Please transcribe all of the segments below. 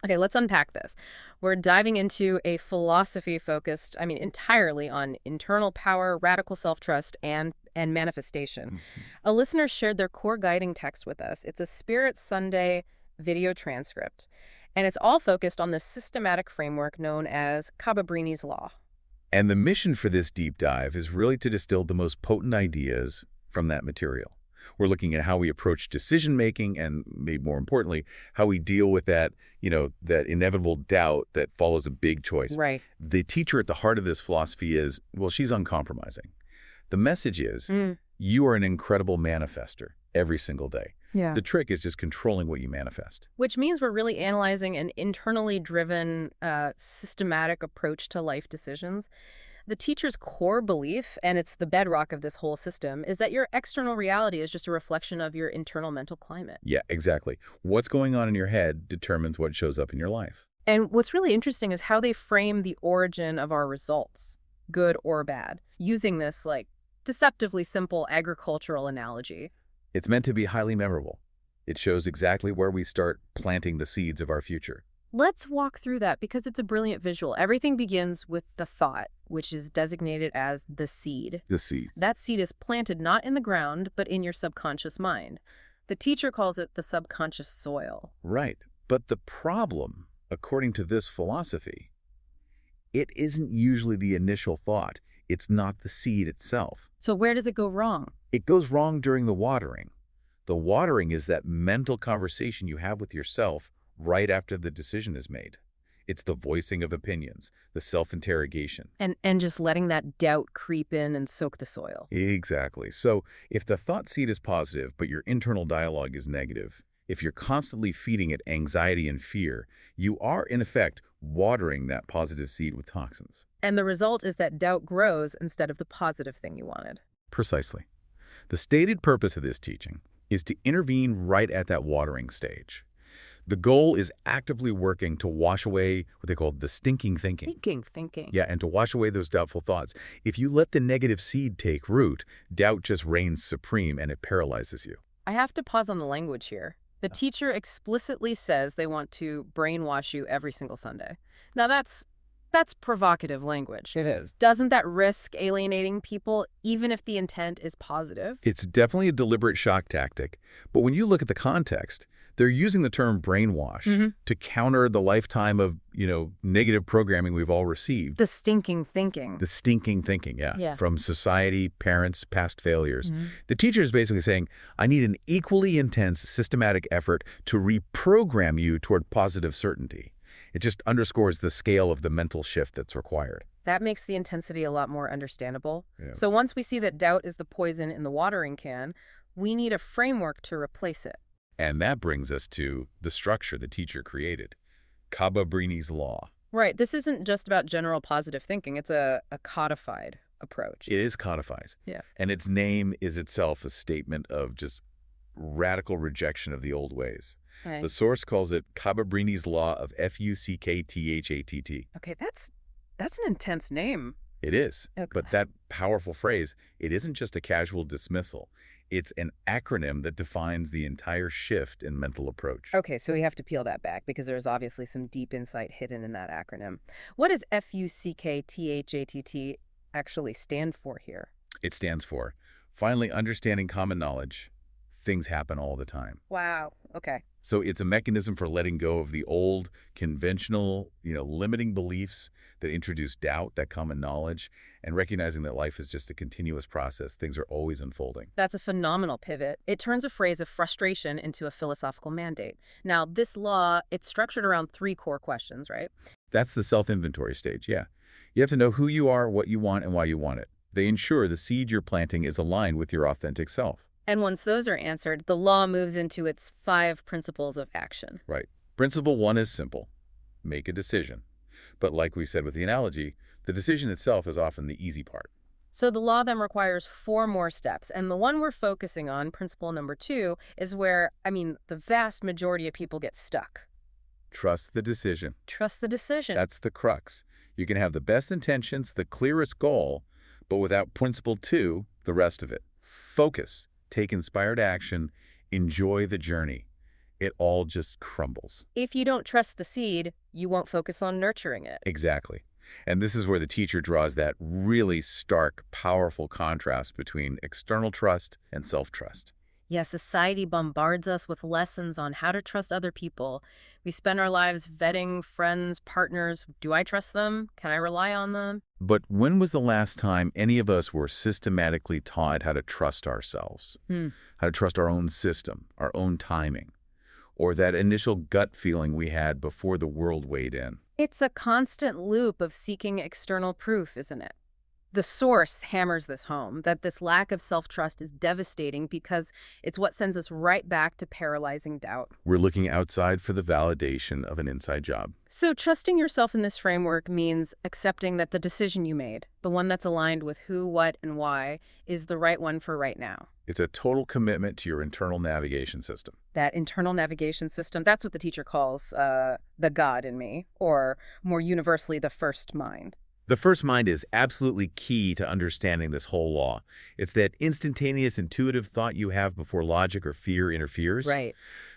Okay, let's unpack this. We're diving into a philosophy focused, entirely on internal power, radical self-trust, and manifestation. Mhm. A listener shared their core guiding text with us. It's a Spirit Sunday video transcript, and it's all focused on the systematic framework known as Cabrini-Law. Law. And the mission for this deep dive is really to distill the most potent ideas from that material. We're looking at how we approach decision-making and, maybe more importantly, how we deal with that inevitable doubt that follows a big choice. Right. The teacher at the heart of this philosophy is, well, she's uncompromising. The message is, Mm. you are an incredible manifester every single day. Yeah. The trick is just controlling what you manifest. Which means we're really analyzing an internally driven, systematic approach to life decisions. The teacher's core belief, and it's the bedrock of this whole system, is that your external reality is just a reflection of your internal mental climate. Yeah, exactly. What's going on in your head determines what shows up in your life. And what's really interesting is how they frame the origin of our results, good or bad, using this, deceptively simple agricultural analogy. It's meant to be highly memorable. It shows exactly where we start planting the seeds of our future. Let's walk through that because it's a brilliant visual. Everything begins with the thought, which is designated as the seed. The seed. That seed is planted not in the ground, but in your subconscious mind. The teacher calls it the subconscious soil. Right. But the problem, according to this philosophy, it isn't usually the initial thought. It's not the seed itself. So where does it go wrong? It goes wrong during the watering. The watering is that mental conversation you have with yourself right after the decision is made. It's the voicing of opinions, the self-interrogation. And just letting that doubt creep in and soak the soil. Exactly. So if the thought seed is positive, but your internal dialogue is negative, if you're constantly feeding it anxiety and fear, you are, in effect, watering that positive seed with toxins. And the result is that doubt grows instead of the positive thing you wanted. Precisely. The stated purpose of this teaching is to intervene right at that watering stage. The goal is actively working to wash away what they call the stinking thinking. Thinking. Yeah, and to wash away those doubtful thoughts. If you let the negative seed take root, doubt just reigns supreme and it paralyzes you. I have to pause on the language here. The teacher explicitly says they want to brainwash you every single Sunday. Now that's provocative language. It is. Doesn't that risk alienating people even if the intent is positive? It's definitely a deliberate shock tactic. But when you look at the context, they're using the term brainwash to counter the lifetime of, negative programming we've all received. The stinking thinking. The stinking thinking, Yeah. from society, parents, past failures. The teacher is basically saying, I need an equally intense, systematic effort to reprogram you toward positive certainty. It just underscores the scale of the mental shift that's required. That makes the intensity a lot more understandable. Yeah. So once we see that doubt is the poison in the watering can, we need a framework to replace it. And that brings us to the structure the teacher created, Cabrini-La's law. Right. This isn't just about general positive thinking. It's a codified approach. It is codified. Yeah. And its name is itself a statement of just radical rejection of the old ways. Okay. The source calls it Cabrini-La's law of Fuckthatt. Okay, that's an intense name. It is. Okay. But that powerful phrase, it isn't just a casual dismissal. It's an acronym that defines the entire shift in mental approach. Okay, so we have to peel that back because there's obviously some deep insight hidden in that acronym. What does Fuckthatt actually stand for here? It stands for, finally understanding common knowledge, things happen all the time. Wow. Okay. So it's a mechanism for letting go of the old, conventional, limiting beliefs that introduce doubt, that common knowledge, and recognizing that life is just a continuous process. Things are always unfolding. That's a phenomenal pivot. It turns a phrase of frustration into a philosophical mandate. Now, this law, it's structured around 3 core questions, right? That's the self-inventory stage, yeah. You have to know who you are, what you want, and why you want it. They ensure the seed you're planting is aligned with your authentic self. And once those are answered, the law moves into its 5 principles of action. Right. Principle 1 is simple. Make a decision. But like we said with the analogy, the decision itself is often the easy part. So the law then requires 4 more steps. And the one we're focusing on, principle number 2, is where, the vast majority of people get stuck. Trust the decision. Trust the decision. That's the crux. You can have the best intentions, the clearest goal, but without principle 2, the rest of it. Focus. Take inspired action. Enjoy the journey. it all just crumbles. If you don't trust the seed, you won't focus on nurturing it. Exactly. And this is where the teacher draws that really stark, powerful contrast between external trust and self-trust. Yes, society bombards us with lessons on how to trust other people. We spend our lives vetting friends, partners. Do I trust them? Can I rely on them? But when was the last time any of us were systematically taught how to trust ourselves, Hmm. how to trust our own system, our own timing, or that initial gut feeling we had before the world weighed in? It's a constant loop of seeking external proof, isn't it? The source hammers this home, that this lack of self-trust is devastating because it's what sends us right back to paralyzing doubt. We're looking outside for the validation of an inside job. So trusting yourself in this framework means accepting that the decision you made, the one that's aligned with who, what, and why, is the right one for right now. It's a total commitment to your internal navigation system. That internal navigation system, that's what the teacher calls the God in me, or more universally, the first mind. The first mind is absolutely key to understanding this whole law. It's that instantaneous, intuitive thought you have before logic or fear interferes. Right.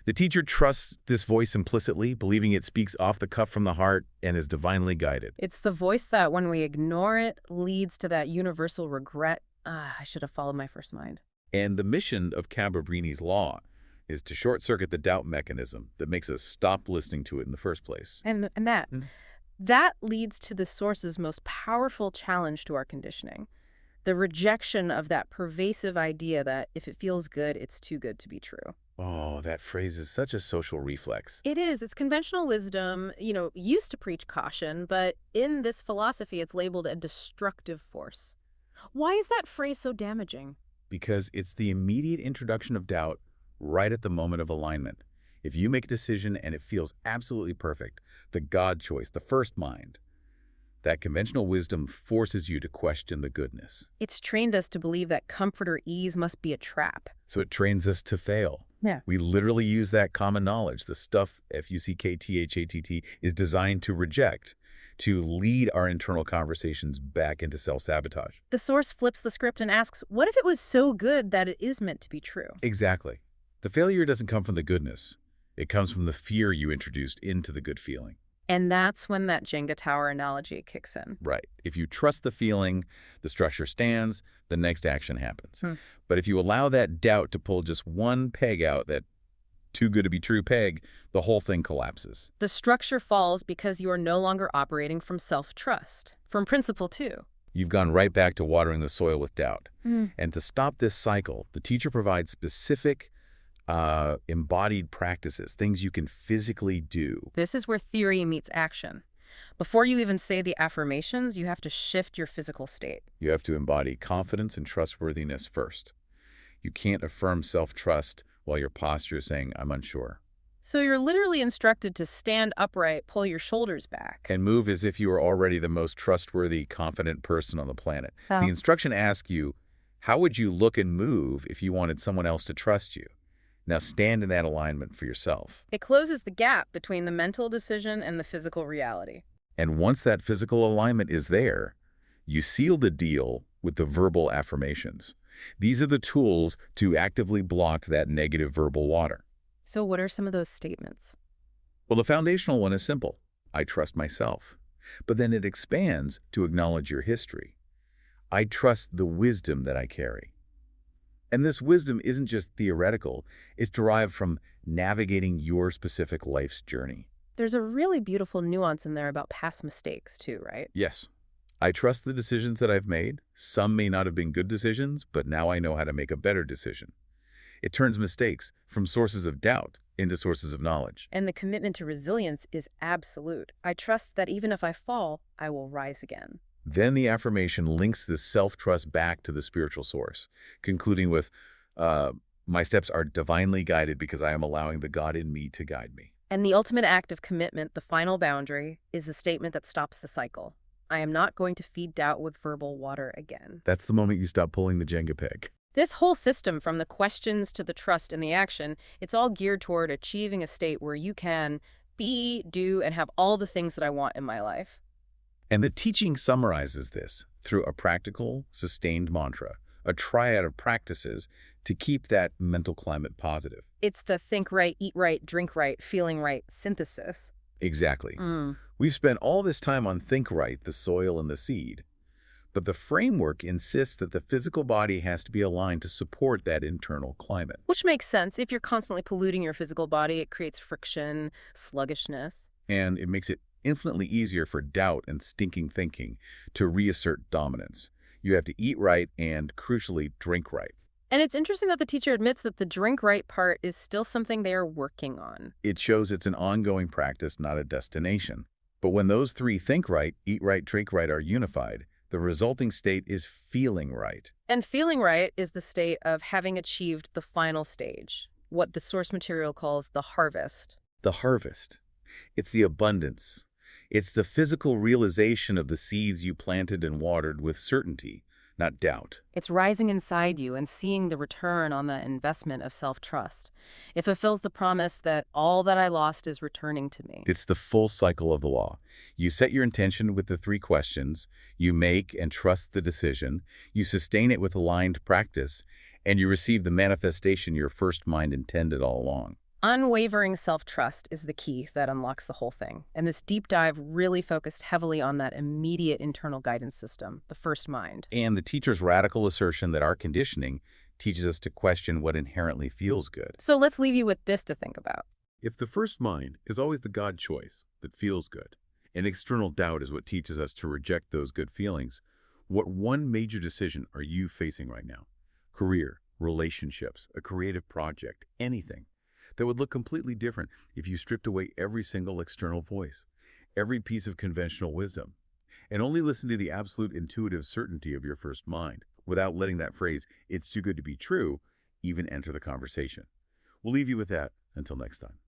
The teacher trusts this voice implicitly, believing it speaks off the cuff from the heart and is divinely guided. It's the voice that, when we ignore it, leads to that universal regret. I should have followed my first mind. And the mission of Cabrini-'s law is to short-circuit the doubt mechanism that makes us stop listening to it in the first place. And that leads to the source's most powerful challenge to our conditioning. The rejection of that pervasive idea that if it feels good, it's too good to be true. Oh, that phrase is such a social reflex. It is. It's conventional wisdom, used to preach caution, but in this philosophy, it's labeled a destructive force. Why is that phrase so damaging? Because it's the immediate introduction of doubt right at the moment of alignment. If you make a decision and it feels absolutely perfect, the God choice, the first mind, that conventional wisdom forces you to question the goodness. It's trained us to believe that comfort or ease must be a trap. So it trains us to fail. Yeah. We literally use that common knowledge, the stuff F-U-C-K-T-H-A-T-T is designed to reject, to lead our internal conversations back into self-sabotage. The source flips the script and asks, what if it was so good that it is meant to be true? Exactly. The failure doesn't come from the goodness. It comes from the fear you introduced into the good feeling. And that's when that Jenga tower analogy kicks in. Right. If you trust the feeling, the structure stands, the next action happens. But if you allow that doubt to pull just one peg out, that too good to be true peg, the whole thing collapses. The structure falls because you are no longer operating from self-trust, from principle too. You've gone right back to watering the soil with doubt. And to stop this cycle, the teacher provides specific embodied practices, things you can physically do. This is where theory meets action. Before you even say the affirmations, you have to shift your physical state. You have to embody confidence and trustworthiness first. You can't affirm self-trust while your posture is saying, I'm unsure. So you're literally instructed to stand upright, pull your shoulders back. And move as if you are already the most trustworthy, confident person on the planet. Oh. The instruction asks you, how would you look and move if you wanted someone else to trust you? Now stand in that alignment for yourself. It closes the gap between the mental decision and the physical reality. And once that physical alignment is there, you seal the deal with the verbal affirmations. These are the tools to actively block that negative verbal water. So what are some of those statements? Well, the foundational one is simple. I trust myself. But then it expands to acknowledge your history. I trust the wisdom that I carry. And this wisdom isn't just theoretical, it's derived from navigating your specific life's journey. There's a really beautiful nuance in there about past mistakes too, right? Yes, I trust the decisions that I've made. Some may not have been good decisions, but now I know how to make a better decision. It turns mistakes from sources of doubt into sources of knowledge. And the commitment to resilience is absolute. I trust that even if I fall, I will rise again. Then the affirmation links this self-trust back to the spiritual source, concluding with, my steps are divinely guided because I am allowing the God in me to guide me. And the ultimate act of commitment, the final boundary, is the statement that stops the cycle. I am not going to feed doubt with verbal water again. That's the moment you stop pulling the Jenga peg. This whole system, from the questions to the trust and the action, it's all geared toward achieving a state where you can be, do, and have all the things that I want in my life. And the teaching summarizes this through a practical, sustained mantra, a triad of practices to keep that mental climate positive. It's the think right, eat right, drink right, feeling right synthesis. Exactly. Mm. We've spent all this time on think right, the soil and the seed, but the framework insists that the physical body has to be aligned to support that internal climate. Which makes sense. If you're constantly polluting your physical body, it creates friction, sluggishness. And it makes it infinitely easier for doubt and stinking thinking to reassert dominance. You have to eat right and, crucially, drink right. And it's interesting that the teacher admits that the drink right part is still something they are working on. It shows it's an ongoing practice, not a destination. But when those three think right, eat right, drink right are unified, the resulting state is feeling right. And feeling right is the state of having achieved the final stage, what the source material calls the harvest. The harvest. It's the abundance. It's the physical realization of the seeds you planted and watered with certainty, not doubt. It's rising inside you and seeing the return on the investment of self-trust. It fulfills the promise that all that I lost is returning to me. It's the full cycle of the law. You set your intention with the three questions, you make and trust the decision, you sustain it with aligned practice, and you receive the manifestation your first mind intended all along. Unwavering self-trust is the key that unlocks the whole thing. And this deep dive really focused heavily on that immediate internal guidance system, the first mind. And the teacher's radical assertion that our conditioning teaches us to question what inherently feels good. So let's leave you with this to think about. If the first mind is always the God choice that feels good, and external doubt is what teaches us to reject those good feelings, what one major decision are you facing right now? Career, relationships, a creative project, anything that would look completely different if you stripped away every single external voice, every piece of conventional wisdom, and only listened to the absolute intuitive certainty of your first mind, without letting that phrase, "it's too good to be true," even enter the conversation. We'll leave you with that until next time.